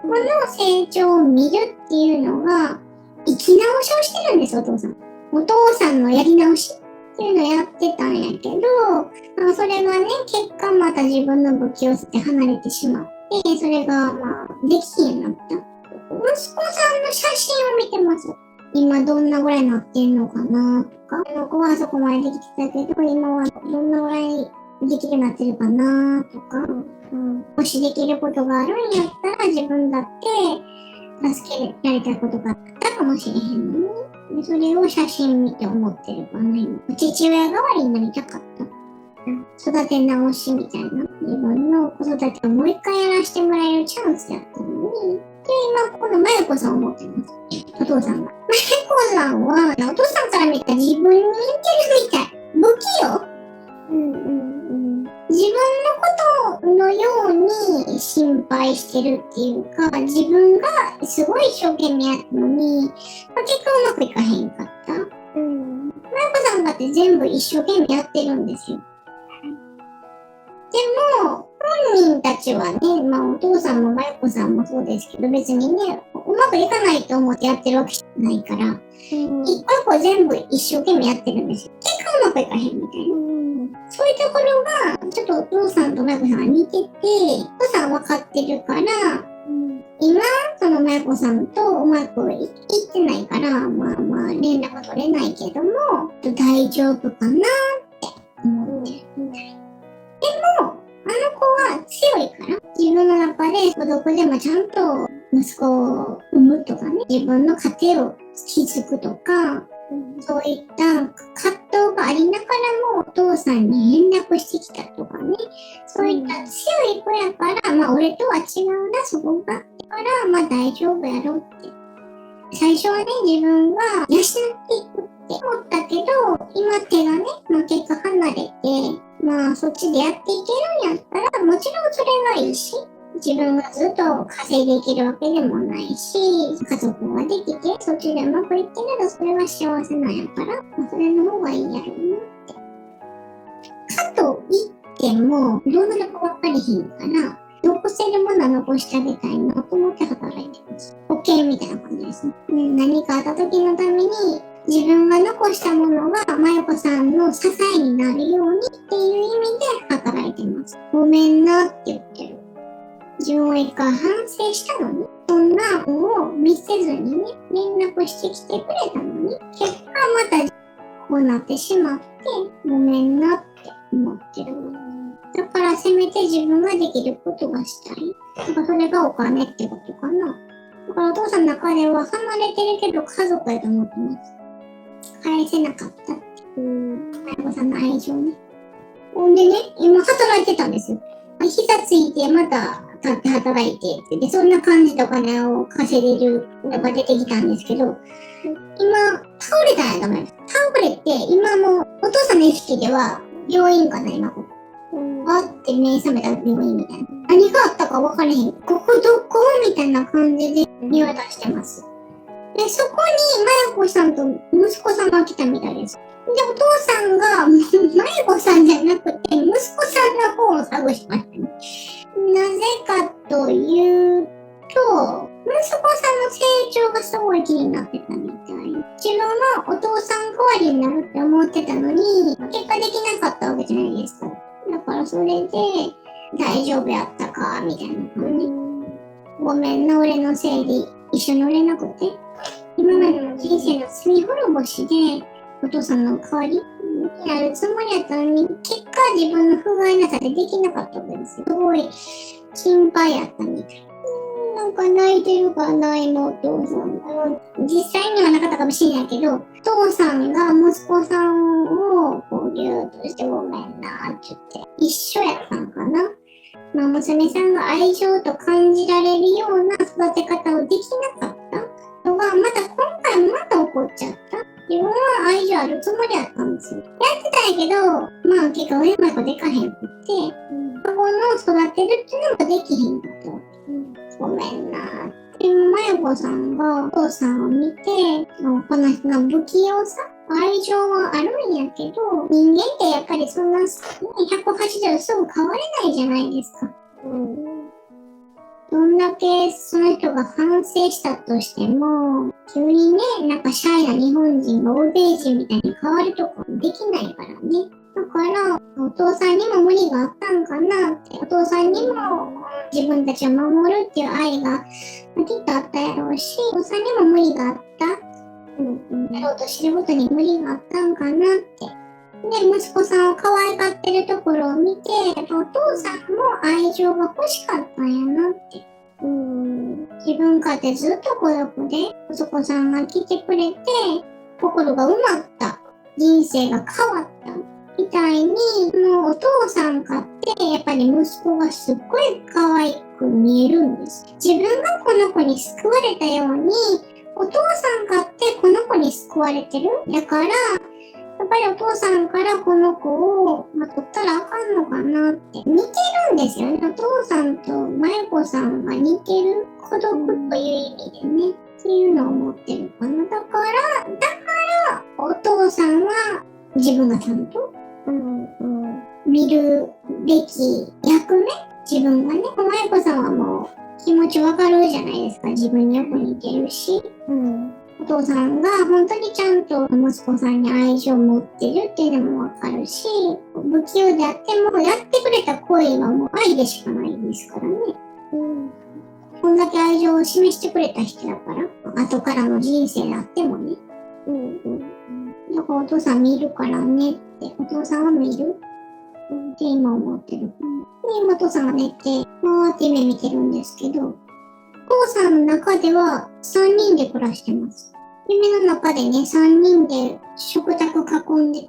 この成長を見るっていうのが、生き直しをしてるんです、お父さん。お父さんのやり直し。っていうのをやってたんやけど、それがね、結果また自分の不器用さで離れてしまって、それができひんようになった。息子さんの写真を見てます。今どんなぐらいになってんのかなとか、この子はそこまでできてたけど、今はどんなぐらいできるようになってるかなとか、もしできることがあるんやったら自分だって助けられたことがあったかもしれへんのに。それを写真見て思ってるからね。父親代わりになりたかった。育て直しみたいな。自分の子育てをもう一回やらせてもらえるチャンスやったのに。で、今、このまゆこさんを思ってます。お父さんが。まゆこさんは、お父さんから見たら自分に似てるみたい。不器用。自分のことのように心配してるっていうか、自分がすごい一生懸命やったのに、結果うまくいかへんかった。まゆこさんだって全部一生懸命やってるんですよ。でも、本人たちはね、お父さんもまゆこさんもそうですけど、別にね、うまくいかないと思ってやってるわけじゃないから、一個一個全部一生懸命やってるんですよ。結果うまくいかへんみたいな。そういうところが、ちょっとお父さんとまゆこさんが似てて、お父さんは分かってるから、今、そのまゆこさんとうまくいってないから、連絡取れないけども、大丈夫かなって思ってるみたい。でも、あの子は強いから、自分の中で孤独でもちゃんと息子を産むとかね、自分の家庭を築くとか、そういった葛藤がありながらもお父さんに連絡してきたとかね、そういった強い子やから、俺とは違うな、そこが。だから、大丈夫やろって。最初はね、自分が養っていくって思ったけど、今手がね、結果離れて、そっちでやっていけるんやったら、もちろんそれがいいし、自分がずっと稼いでいけるわけでもないし、家族ができて、そっちでうまくいってるとそれは幸せなんやから、それの方がいいやろうなって。かといっても、どうなるか分かりへんから、残せるものは残してあげたいなと思って働いてます。保険みたいな感じですね。何かあった時のために、自分が残したものが、まゆこさんの支えになるようにっていう意味で働いてます。ごめんなって言ってる。自分は一回反省したのに、そんなのを見せずにね、連絡してきてくれたのに、結果またこうなってしまって、ごめんなって思ってる。だからせめて自分ができることがしたい。それがお金ってことかな。だからお父さんの中では離れてるけど家族やと思ってます。返せなかったって。まゆこさんの愛情ね。ほんでね、今働いてたんですよ。膝ついてまた立って働いてってで、そんな感じでお金を稼げるのが出てきたんですけど、今、倒れたんやと思います。倒れて、今もお父さんの意識では病院かな、今ここ。バッて目覚めた病院みたいな。何があったか分からへん。ここどこみたいな感じで見渡してます。で、そこにマヤコさんと息子さんが来たみたいです。で、お父さんが、マヤコさんじゃなくて、息子さんの方を探しましたね。なぜかというと、息子さんの成長がすごい気になってたみたい。自分はお父さん代わりになるって思ってたのに、結果できなかったわけじゃないですか。だからそれで、大丈夫やったか、みたいな感じ。ごめんな、俺のせいで一緒に乗れなくて。今までの人生の罪滅ぼしで、お父さんの代わりになるつもりやったのに、結果自分の不甲斐なさでできなかったわけですよ。すごい心配やったみたい。なんか泣いてるかないのお父さんが。実際にはなかったかもしれないけど、お父さんが息子さんをこうギューッとしてごめんなって言って、一緒やったんかな。まあ、娘さんが愛情と感じられるような育て方をできなかったのが、また今回また起こっちゃった。自分は愛情あるつもりやったんですよ。やってたんやけど、まあ結果うまくでかへんくって、孫の育てるっていうのもできへんかったわけ。ごめんなでも、まゆこさんがお父さんを見て、この人の不器用さ、愛情はあるんやけど、人間ってやっぱりそんな180度すぐ変われないじゃないですか。どんだけその人が反省したとしても、急にね、なんかシャイな日本人が欧米人みたいに変わるとかできないからね。だから、お父さんにも無理があったんかなって、お父さんにも自分たちを守るっていう愛がきっとあったやろうし、お父さんにも無理があった。やろうとしてることに無理があったんかなって。で、息子さんを可愛がってるところを見て、お父さんも愛情が欲しかったんやなって。自分かってずっと孤独で、息子さんが来てくれて、心が埋まった。人生が変わった。みたいに、もうお父さんかって、やっぱり息子がすっごい可愛く見えるんです。自分がこの子に救われたように、お父さんかってこの子に救われてる。だから、やっぱりお父さんからこの子を取ったらあかんのかなって似てるんですよね。お父さんとまゆこさんが似てる。孤独という意味でね。っていうのを思ってるかな。だから、お父さんは自分がちゃんと、見るべき役目自分がね。まゆこさんはもう気持ちわかるじゃないですか。自分によく似てるし。お父さんが本当にちゃんと息子さんに愛情を持ってるっていうのもわかるし、不器用であってもやってくれた行為はもう愛でしかないですからね。こんだけ愛情を示してくれた人だから、後からの人生であってもね。だからお父さん見るからねって、お父さんは見るって今思ってる。で、今お父さんが寝て、わーって夢見てるんですけど、お父さんの中では3人で暮らしてます。夢の中でね、3人で食卓囲んでて、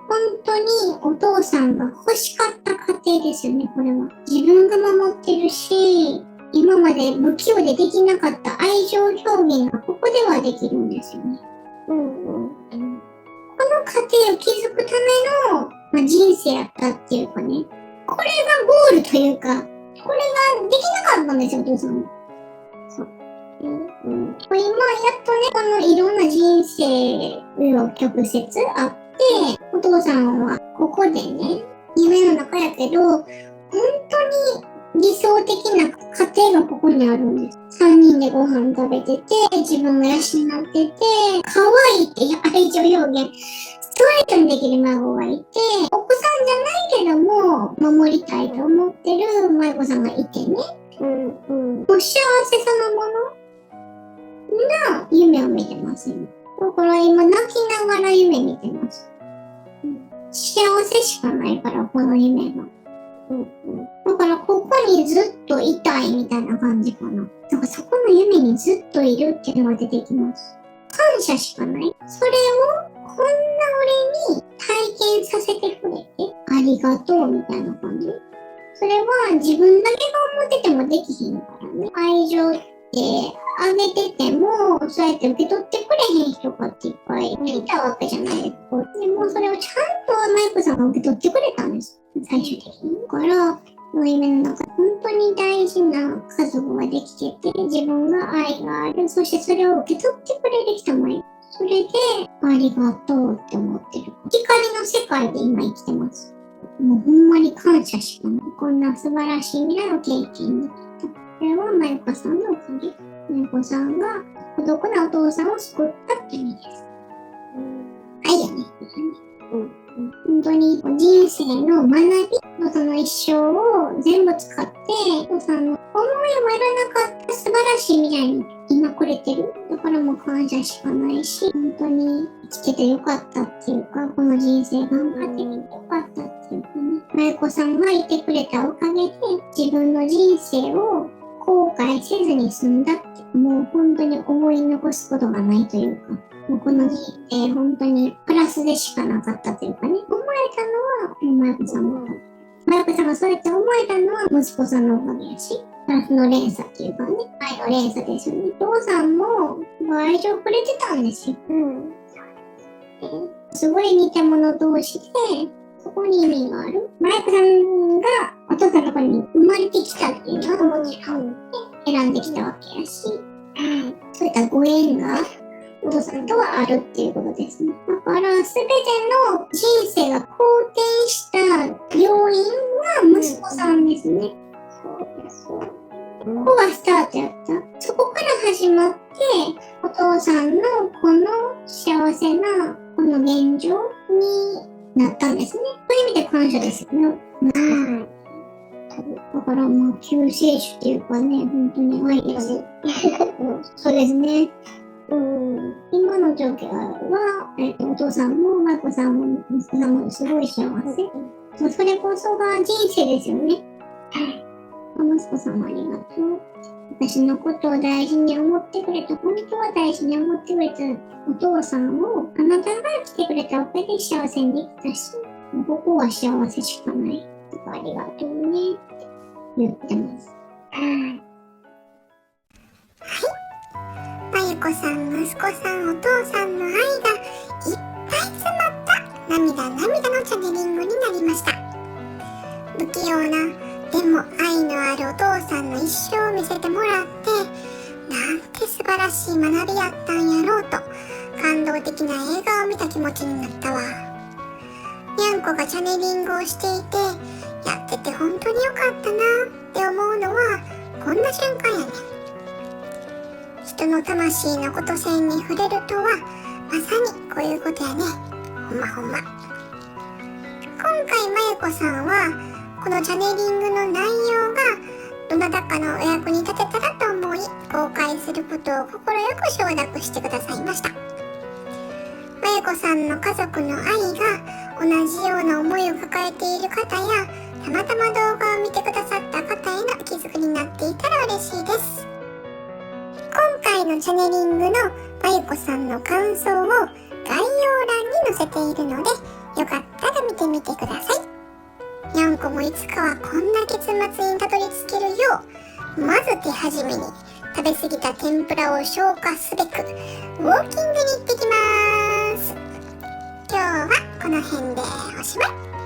本当にお父さんが欲しかった家庭ですよね、これは。自分が守ってるし、今まで不器用でできなかった愛情表現がここではできるんですよね。この家庭を築くための、人生やったっていうかね、これがゴールというか、これができなかったんですよ、お父さんは。今やっとね、このいろんな人生の曲折あって、お父さんはここでね、夢の中やけど、本当に理想的な家庭がここにあるんです。3人でご飯食べてて、自分が養ってて、可愛いって愛情表現、ストレートにできる孫がいて、奥さんじゃないけども、守りたいと思ってる舞子さんがいてね、もう幸せそのもの。夢を見てます。だから今泣きながら夢見てます。幸せしかないから、この夢が。だからここにずっといたいみたいな感じかな。だからそこの夢にずっといるっていうのが出てきます。感謝しかない。それをこんな俺に体験させてくれてありがとうみたいな感じ。それは自分だけが思っててもできひんからね。愛情ってあげてても、そうやって受け取ってくれへん人がっていっぱいいたわけじゃないですか。でもそれをちゃんとマイクさんが受け取ってくれたんです。最終的に。だから、の夢の中で本当に大事な家族ができてて、自分が愛がある、そしてそれを受け取ってくれる人もいる。それで、ありがとうって思ってる。光の世界で今生きてます。もうほんまに感謝しかない。こんな素晴らしい未来を経験できた。これはまゆこさんのおかげ。まゆこさんが孤独なお父さんを救ったって意味です。愛やね。本当に人生の学び、その一生を全部使って、お父さんの思いもよらなかった素晴らしい未来に今くれてる。だからもう感謝しかないし、本当に生きててよかったっていうか、この人生頑張ってみてよかったっていうかね。まゆこさんがいてくれたおかげで、自分の人生を後悔せずに済んだって、もう本当に思い残すことがないというか、もうこの人生本当にプラスでしかなかったというかね、思えたのはまゆこさんのおかげ。まゆこさんがそうやって思えたのは息子さんのおかげやし、プラスの連鎖っていうかね、愛の連鎖ですよね。お父さんも愛情くれてたんですよ。すごい似た者同士で、そこに意味がある。まゆこさんがお父さんのところに生まれてきたっていうのはもちろん選んできたわけやし、そういったご縁がお父さんとはあるっていうことですね。だから全ての人生が好転した要因が息子さんですね。そうです。ここがスタートやった。そこから始まって、お父さんのこの幸せなこの現状になったんですね。そういう意味で感謝ですよね。だからまあ救世主っていうかね、本当に愛です。そうですね。今の状況は、お父さんもまゆこさんも息子さんもすごい幸せ。それこそが人生ですよね。息子さんもありがとう。私のことを大事に思ってくれた、本当は大事に思ってくれたお父さんをあなたが来てくれたおかげで幸せにできたし、ここは幸せしかない。ありがとうねって言ってます。まゆこさん、息子さん、お父さんの愛がいっぱい詰まった涙のチャネリングになりました。不器用な、でも愛のあるお父さんの一生を見せてもらって、なんて素晴らしい学びやったんやろうと、感動的な映画を見た気持ちになったわ。にゃんこがチャネリングをしていて、やってて本当によかったなって思うのは、こんな瞬間やね。人の魂のこと線に触れるとは、まさにこういうことやね。ほんま。今回まゆこさんは、このチャネリングの内容がどなたかのお役に立てたらと思い、公開することを快く承諾してくださいました。まゆこさんの家族の愛が同じような思いを抱えている方や、たまたま動画を見てくださった方への気づきになっていたら嬉しいです。今回のチャネリングのまゆこさんの感想を概要欄に載せているので、よかったら見てみてください。にゃんこもいつかはこんな結末にたどり着けるよう、まず手始めに食べ過ぎた天ぷらを消化すべくウォーキングに行ってきます。今日はこの辺でおしまい。